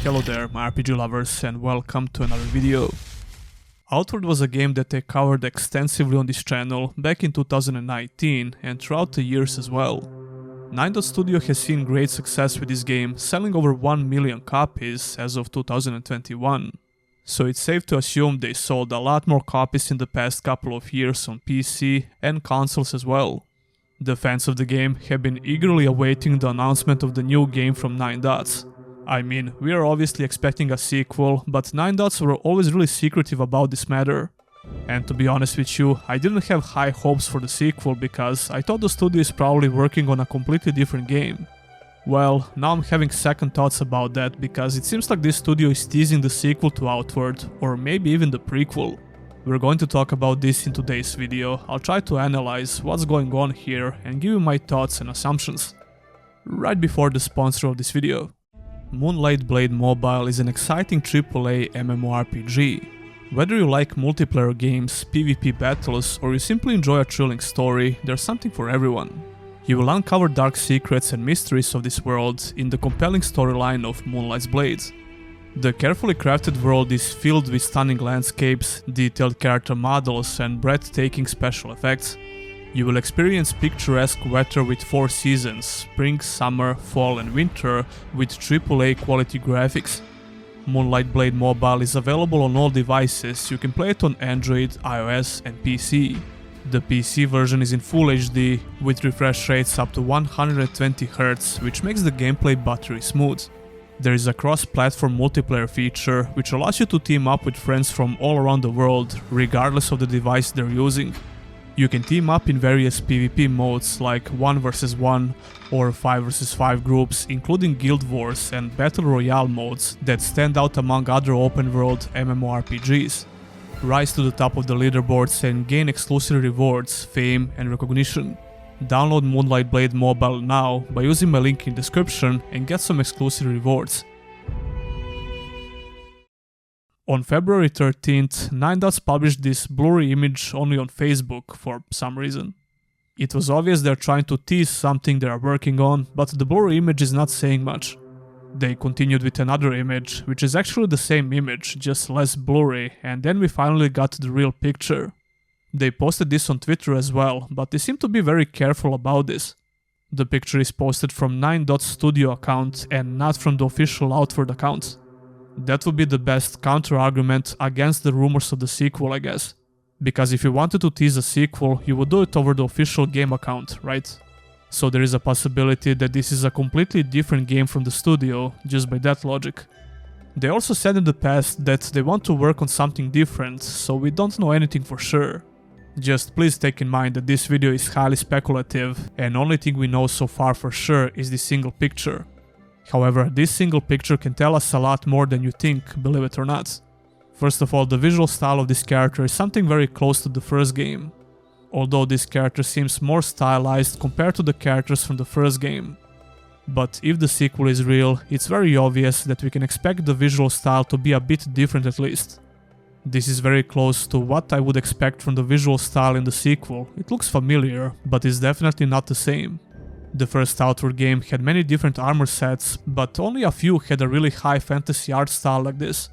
Hello there my RPG lovers and welcome to another video. Outward was a game that I covered extensively on this channel back in 2019 and throughout the years as well. 9 Studio has seen great success with this game, selling over 1 million copies as of 2021. So it's safe to assume they sold a lot more copies in the past couple of years on PC and consoles as well. The fans of the game have been eagerly awaiting the announcement of the new game from 9 Dots. I mean, we are obviously expecting a sequel, but 9 Dots were always really secretive about this matter. And to be honest with you, I didn't have high hopes for the sequel because I thought the studio is probably working on a completely different game. Well, now I'm having second thoughts about that because it seems like this studio is teasing the sequel to Outward, or maybe even the prequel. We're going to talk about this in today's video. I'll try to analyze what's going on here and give you my thoughts and assumptions. Right before the sponsor of this video. Moonlight Blade Mobile is an exciting AAA MMORPG. Whether you like multiplayer games, PvP battles, or you simply enjoy a thrilling story, there's something for everyone. You will uncover dark secrets and mysteries of this world in the compelling storyline of Moonlight's Blade. The carefully crafted world is filled with stunning landscapes, detailed character models, and breathtaking special effects. You will experience picturesque weather with 4 seasons, spring, summer, fall and winter, with AAA quality graphics. Moonlight Blade Mobile is available on all devices. You can play it on Android, iOS and PC. The PC version is in Full HD, with refresh rates up to 120Hz, which makes the gameplay buttery smooth. There is a cross-platform multiplayer feature, which allows you to team up with friends from all around the world, regardless of the device they're using. You can team up in various PvP modes like 1 vs 1 or 5 vs 5 groups, including Guild Wars and Battle Royale modes that stand out among other open-world MMORPGs. Rise to the top of the leaderboards and gain exclusive rewards, fame and recognition. Download Moonlight Blade Mobile now by using my link in description and get some exclusive rewards. On February 13th, 9 Dots published this blurry image only on Facebook for some reason. It was obvious they're trying to tease something they are working on, but the blurry image is not saying much. They continued with another image, which is actually the same image, just less blurry, and then we finally got the real picture. They posted this on Twitter as well, but they seem to be very careful about this. The picture is posted from 9 Dots Studio account and not from the official Outward account. That would be the best counter-argument against the rumors of the sequel, I guess. Because if you wanted to tease a sequel, you would do it over the official game account, right? So there is a possibility that this is a completely different game from the studio, just by that logic. They also said in the past that they want to work on something different, so we don't know anything for sure. Just please take in mind that this video is highly speculative, and only thing we know so far for sure is this single picture. However, this single picture can tell us a lot more than you think, believe it or not. First of all, the visual style of this character is something very close to the first game. Although this character seems more stylized compared to the characters from the first game. But if the sequel is real, it's very obvious that we can expect the visual style to be a bit different at least. This is very close to what I would expect from the visual style in the sequel. It looks familiar, but is definitely not the same. The first Outward game had many different armor sets, but only a few had a really high fantasy art style like this.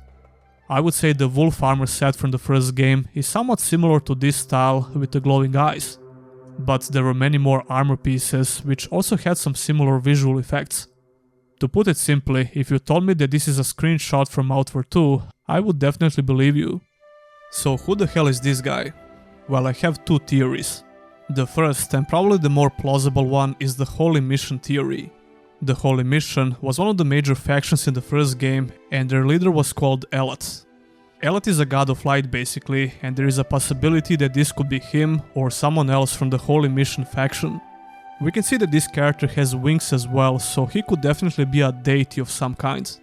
I would say the wolf armor set from the first game is somewhat similar to this style with the glowing eyes. But there were many more armor pieces which also had some similar visual effects. To put it simply, if you told me that this is a screenshot from Outward 2, I would definitely believe you. So who the hell is this guy? Well, I have 2 theories. The first, and probably the more plausible one, is the Holy Mission theory. The Holy Mission was one of the major factions in the first game, and their leader was called Elat. Elat is a god of light basically, and there is a possibility that this could be him or someone else from the Holy Mission faction. We can see that this character has wings as well, so he could definitely be a deity of some kind.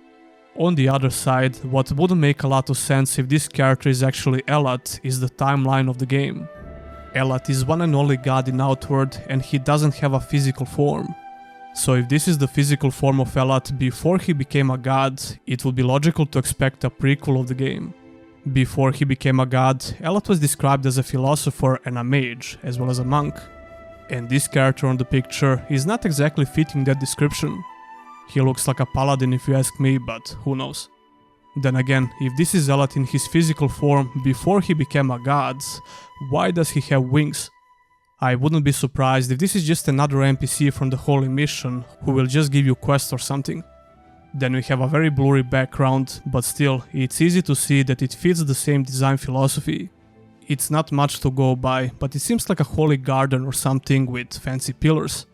On the other side, what wouldn't make a lot of sense if this character is actually Elat is the timeline of the game. Elat is one and only god in Outward, and he doesn't have a physical form. So if this is the physical form of Elat before he became a god, it would be logical to expect a prequel of the game. Before he became a god, Elat was described as a philosopher and a mage, as well as a monk. And this character on the picture is not exactly fitting that description. He looks like a paladin if you ask me, but who knows. Then again, if this is Zealot in his physical form before he became a god, why does he have wings? I wouldn't be surprised if this is just another NPC from the Holy Mission who will just give you quests or something. Then we have a very blurry background, but still, it's easy to see that it fits the same design philosophy. It's not much to go by, but it seems like a holy garden or something with fancy pillars.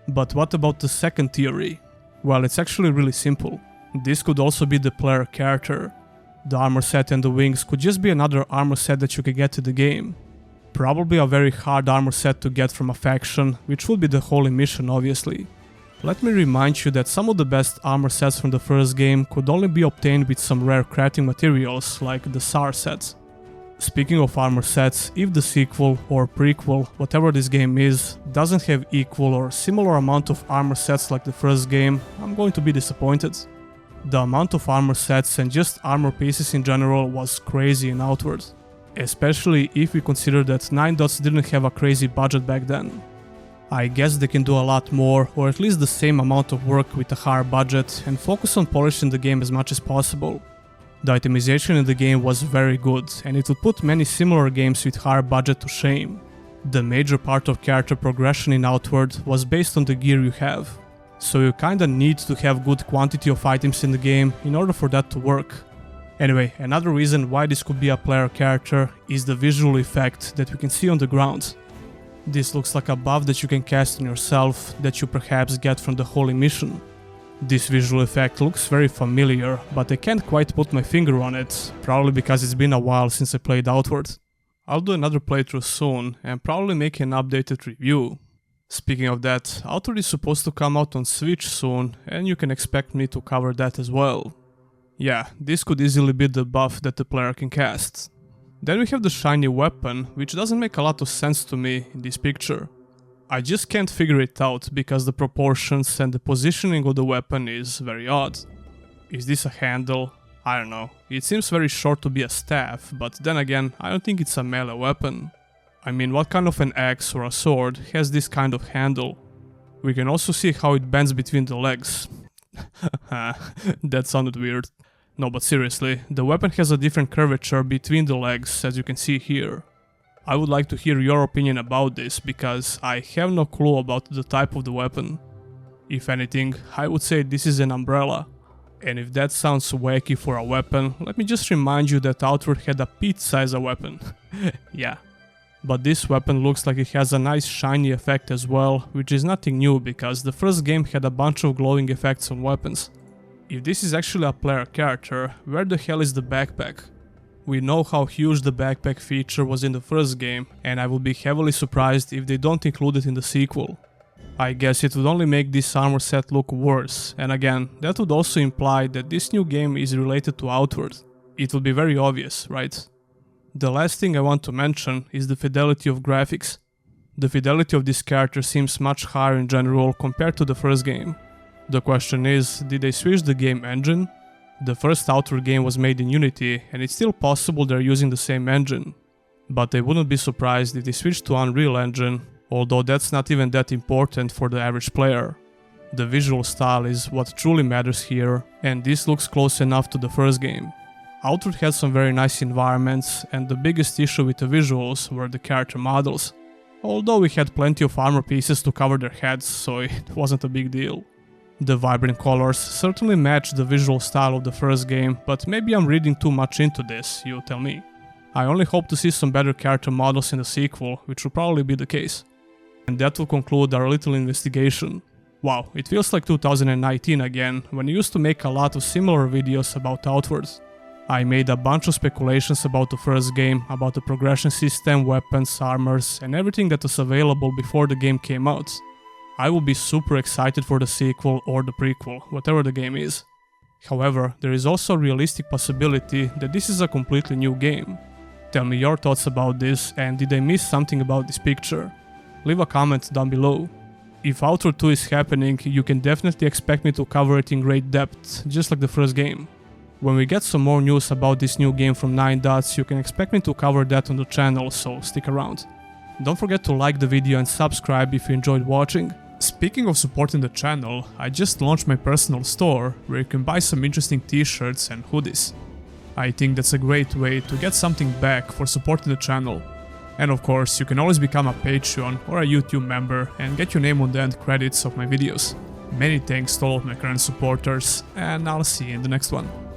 But what about the second theory? Well, it's actually really simple. This could also be the player character. The armor set and the wings could just be another armor set that you could get in the game. Probably a very hard armor set to get from a faction, which would be the Holy Mission obviously. Let me remind you that some of the best armor sets from the first game could only be obtained with some rare crafting materials like the SAR sets. Speaking of armor sets, if the sequel or prequel, whatever this game is, doesn't have equal or similar amount of armor sets like the first game, I'm going to be disappointed. The amount of armor sets and just armor pieces in general was crazy in Outward. Especially if we consider that 9 Dots didn't have a crazy budget back then. I guess they can do a lot more, or at least the same amount of work with a higher budget and focus on polishing the game as much as possible. The itemization in the game was very good, and it would put many similar games with higher budget to shame. The major part of character progression in Outward was based on the gear you have. So you kinda need to have good quantity of items in the game in order for that to work. Anyway, another reason why this could be a player character is the visual effect that we can see on the ground. This looks like a buff that you can cast on yourself that you perhaps get from the Holy Mission. This visual effect looks very familiar, but I can't quite put my finger on it, probably because it's been a while since I played Outward. I'll do another playthrough soon and probably make an updated review. Speaking of that, Outward is supposed to come out on Switch soon, and you can expect me to cover that as well. Yeah, this could easily be the buff that the player can cast. Then we have the shiny weapon, which doesn't make a lot of sense to me in this picture. I just can't figure it out because the proportions and the positioning of the weapon is very odd. Is this a handle? I don't know. It seems very short to be a staff, but then again, I don't think it's a melee weapon. I mean, what kind of an axe or a sword has this kind of handle? We can also see how it bends between the legs. That sounded weird. No, but seriously, the weapon has a different curvature between the legs, as you can see here. I would like to hear your opinion about this, because I have no clue about the type of the weapon. If anything, I would say this is an umbrella. And if that sounds wacky for a weapon, let me just remind you that Outward had a pizza as a weapon. Yeah. But this weapon looks like it has a nice shiny effect as well, which is nothing new because the first game had a bunch of glowing effects on weapons. If this is actually a player character, where the hell is the backpack? We know how huge the backpack feature was in the first game, and I would be heavily surprised if they don't include it in the sequel. I guess it would only make this armor set look worse, and again, that would also imply that this new game is related to Outward. It would be very obvious, right? The last thing I want to mention is the fidelity of graphics. The fidelity of this character seems much higher in general compared to the first game. The question is, did they switch the game engine? The first Outward game was made in Unity, and it's still possible they're using the same engine. But I wouldn't be surprised if they switched to Unreal Engine, although that's not even that important for the average player. The visual style is what truly matters here, and this looks close enough to the first game. Outward had some very nice environments, and the biggest issue with the visuals were the character models. Although we had plenty of armor pieces to cover their heads, so it wasn't a big deal. The vibrant colors certainly match the visual style of the first game, but maybe I'm reading too much into this, you tell me. I only hope to see some better character models in the sequel, which will probably be the case. And that will conclude our little investigation. Wow, it feels like 2019 again, when I used to make a lot of similar videos about Outward. I made a bunch of speculations about the first game, about the progression system, weapons, armors, and everything that was available before the game came out. I will be super excited for the sequel or the prequel, whatever the game is. However, there is also a realistic possibility that this is a completely new game. Tell me your thoughts about this, and did I miss something about this picture? Leave a comment down below. If Outward 2 is happening, you can definitely expect me to cover it in great depth, just like the first game. When we get some more news about this new game from 9 Dots, you can expect me to cover that on the channel, so stick around. Don't forget to like the video and subscribe if you enjoyed watching. Speaking of supporting the channel, I just launched my personal store where you can buy some interesting t-shirts and hoodies. I think that's a great way to get something back for supporting the channel. And of course, you can always become a Patreon or a YouTube member and get your name on the end credits of my videos. Many thanks to all of my current supporters, and I'll see you in the next one.